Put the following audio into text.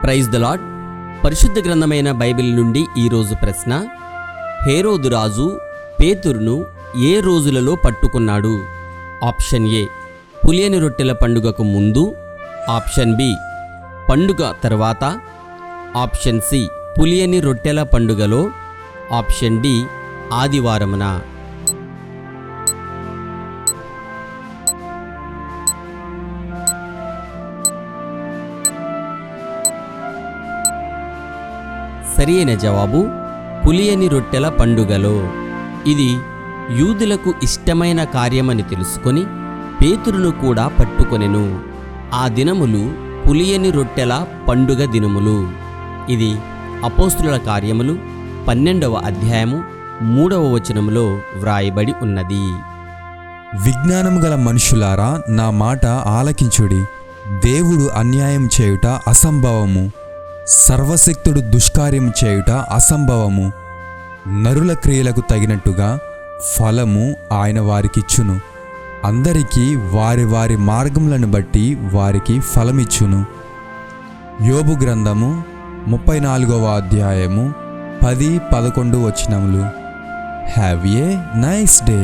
Praise the lord. పరిశుద్ధ గ్రంథమైన Bible నుండి ఈరోజు ప్రశ్న: హేరోదు రాజు పేతురును ఏ రోజులలో పట్టుకున్నాడు? ఆప్షన్ ఏ, పులియని రొట్టెల పండుగకు ముందు. ఆప్షన్ బి, పండుగ తర్వాత. ఆప్షన్ సి, పులియని రొట్టెల పండుగలో. ఆప్షన్ డి, ఆదివారమున. సరియైన జవాబు పులియని రొట్టెల పండుగలో. ఇది యూదులకు ఇష్టమైన కార్యమని తెలుసుకొని పేతురును కూడా పట్టుకొనెను. ఆ దినములు పులియని రొట్టెల పండుగ దినములు. ఇది అపోస్తుల కార్యములు 12వ అధ్యాయము 3వ వచనములో వ్రాయబడి ఉన్నది. విజ్ఞానము గల మనుషులారా, నా మాట ఆలకించుడి. దేవుడు అన్యాయం చేయుట అసంభవము, సర్వశక్తుడు దుష్కార్యం చేయుట అసంభవము. నరుల క్రియలకు తగినట్టుగా ఫలము ఆయన వారికిచ్చును. అందరికీ వారి వారి మార్గములను బట్టి వారికి ఫలమిచ్చును. యోబు గ్రంథము 34వ అధ్యాయము 10-11 వచనములు. Have a nice day.